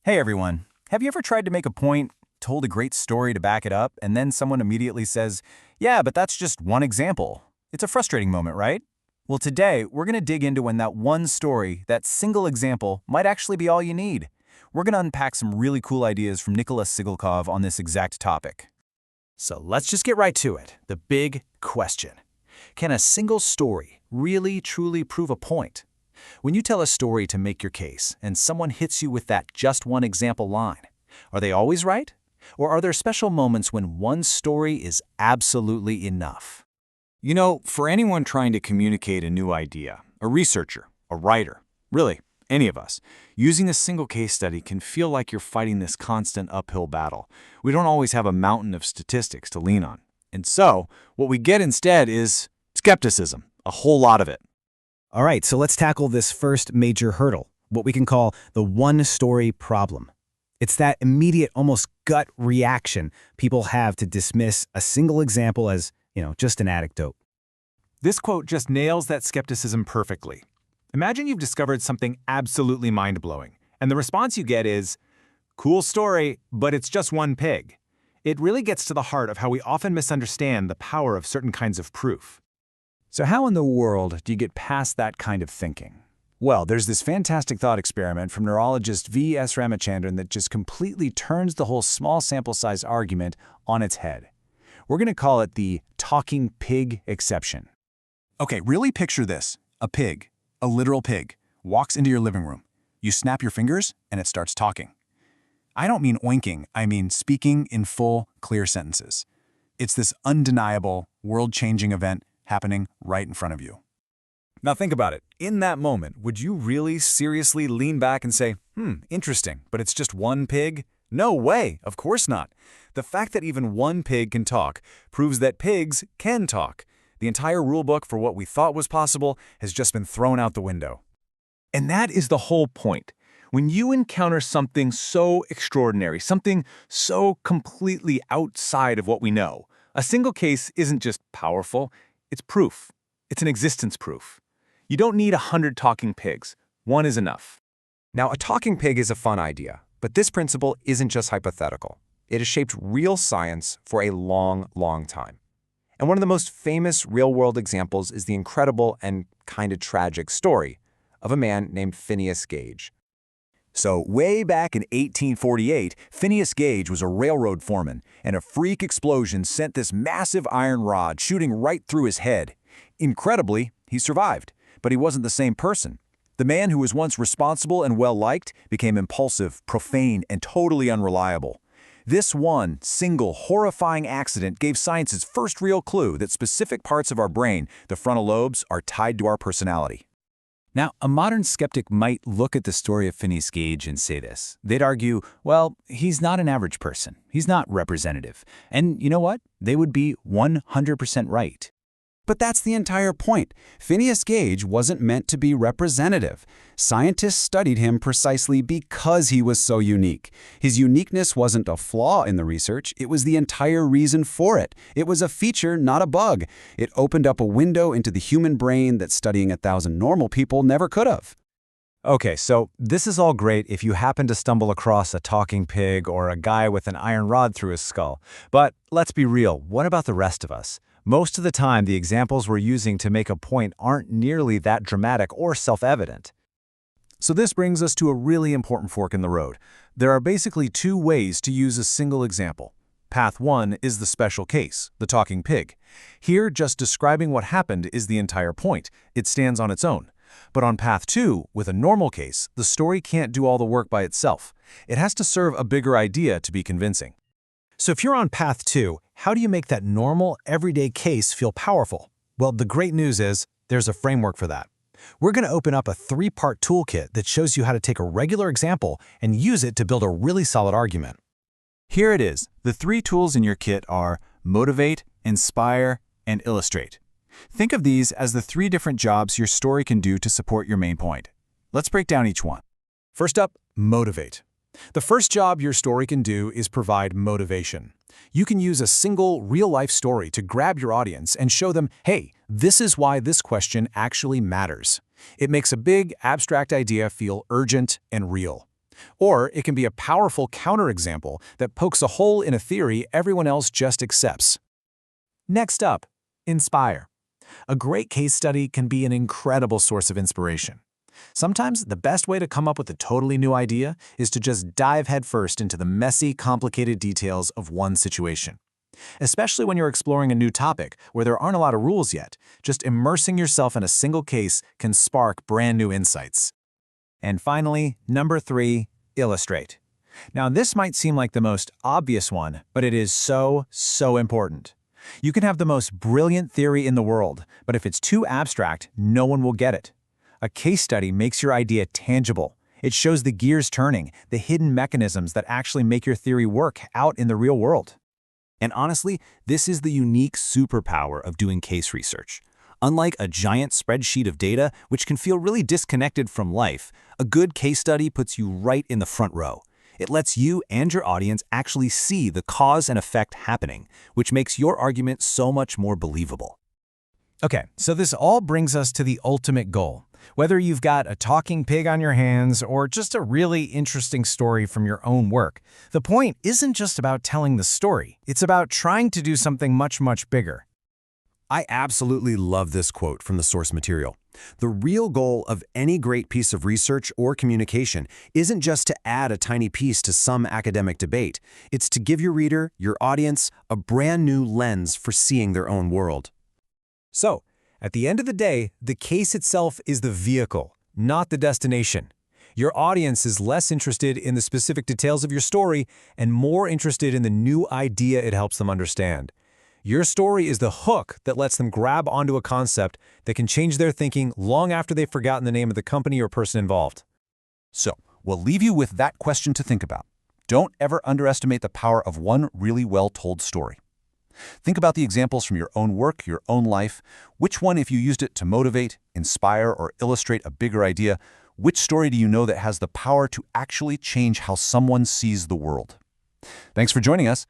Hey everyone, have you ever tried to make a point, told a great story to back it up, and then someone immediately says, yeah, but that's just one example? It's a frustrating moment, right? Well, today, we're going to dig into when that one story, that single example, might actually be all you need. We're going to unpack some really cool ideas from Nicolaj Siggelkow on this exact topic. So let's just get right to it, the big question. Can a single story really, truly prove a point? When you tell a story to make your case, and someone hits you with that just one example line, are they always right? Or are there special moments when one story is absolutely enough? You know, for anyone trying to communicate a new idea, a researcher, a writer, really, any of us, using a single case study can feel like you're fighting this constant uphill battle. We don't always have a mountain of statistics to lean on. And so, what we get instead is skepticism, a whole lot of it. All right, so let's tackle this first major hurdle, what we can call the one-story problem. It's that immediate, almost gut reaction people have to dismiss a single example as, just an anecdote. This quote just nails that skepticism perfectly. Imagine you've discovered something absolutely mind-blowing, and the response you get is, cool story, but it's just one pig. It really gets to the heart of how we often misunderstand the power of certain kinds of proof. So how in the world do you get past that kind of thinking? Well, there's this fantastic thought experiment from neurologist V.S. Ramachandran that just completely turns the whole small sample size argument on its head. We're going to call it the talking pig exception. Okay, really picture this. A pig, a literal pig, walks into your living room. You snap your fingers and it starts talking. I don't mean oinking, I mean speaking in full, clear sentences. It's this undeniable, world-changing event happening right in front of you. Now think about it. In that moment, would you really seriously lean back and say, interesting, but it's just one pig? No way, of course not. The fact that even one pig can talk proves that pigs can talk. The entire rulebook for what we thought was possible has just been thrown out the window. And that is the whole point. When you encounter something so extraordinary, something so completely outside of what we know, a single case isn't just powerful, it's proof. It's an existence proof. You don't need 100 talking pigs. One is enough. Now, a talking pig is a fun idea, but this principle isn't just hypothetical. It has shaped real science for a long, long time. And one of the most famous real-world examples is the incredible and kind of tragic story of a man named Phineas Gage. So way back in 1848, Phineas Gage was a railroad foreman, and a freak explosion sent this massive iron rod shooting right through his head. Incredibly, he survived, but he wasn't the same person. The man who was once responsible and well-liked became impulsive, profane, and totally unreliable. This one, single, horrifying accident gave science its first real clue that specific parts of our brain, the frontal lobes, are tied to our personality. Now, a modern skeptic might look at the story of Phineas Gage and say this. They'd argue, well, he's not an average person. He's not representative. And you know what? They would be 100% right. But that's the entire point. Phineas Gage wasn't meant to be representative. Scientists studied him precisely because he was so unique. His uniqueness wasn't a flaw in the research, it was the entire reason for it. It was a feature, not a bug. It opened up a window into the human brain that studying 1,000 normal people never could have. Okay, so this is all great if you happen to stumble across a talking pig or a guy with an iron rod through his skull. But let's be real, what about the rest of us? Most of the time, the examples we're using to make a point aren't nearly that dramatic or self-evident. So this brings us to a really important fork in the road. There are basically two ways to use a single example. Path 1 is the special case, the talking pig. Here, just describing what happened is the entire point. It stands on its own. But on Path 2, with a normal case, the story can't do all the work by itself. It has to serve a bigger idea to be convincing. So if you're on Path 2, how do you make that normal, everyday case feel powerful? Well, the great news is there's a framework for that. We're going to open up a 3-part toolkit that shows you how to take a regular example and use it to build a really solid argument. Here it is. The 3 tools in your kit are motivate, inspire, and illustrate. Think of these as the 3 different jobs your story can do to support your main point. Let's break down each one. First up, motivate. The first job your story can do is provide motivation. You can use a single, real-life story to grab your audience and show them, hey, this is why this question actually matters. It makes a big, abstract idea feel urgent and real. Or it can be a powerful counterexample that pokes a hole in a theory everyone else just accepts. Next up, inspire. A great case study can be an incredible source of inspiration. Sometimes the best way to come up with a totally new idea is to just dive headfirst into the messy, complicated details of one situation. Especially when you're exploring a new topic where there aren't a lot of rules yet, just immersing yourself in a single case can spark brand new insights. And finally, number 3, illustrate. Now, this might seem like the most obvious one, but it is so important. You can have the most brilliant theory in the world, but if it's too abstract, no one will get it. A case study makes your idea tangible. It shows the gears turning, the hidden mechanisms that actually make your theory work out in the real world. And honestly, this is the unique superpower of doing case research. Unlike a giant spreadsheet of data, which can feel really disconnected from life, a good case study puts you right in the front row. It lets you and your audience actually see the cause and effect happening, which makes your argument so much more believable. Okay, so this all brings us to the ultimate goal. Whether you've got a talking pig on your hands or just a really interesting story from your own work, the point isn't just about telling the story. It's about trying to do something much bigger. I absolutely love this quote from the source material. The real goal of any great piece of research or communication isn't just to add a tiny piece to some academic debate. It's to give your reader, your audience, a brand new lens for seeing their own world. So, at the end of the day, the case itself is the vehicle, not the destination. Your audience is less interested in the specific details of your story and more interested in the new idea it helps them understand. Your story is the hook that lets them grab onto a concept that can change their thinking long after they've forgotten the name of the company or person involved. So, we'll leave you with that question to think about. Don't ever underestimate the power of one really well-told story. Think about the examples from your own work, your own life. Which one, if you used it to motivate, inspire, or illustrate a bigger idea, which story do you know that has the power to actually change how someone sees the world? Thanks for joining us.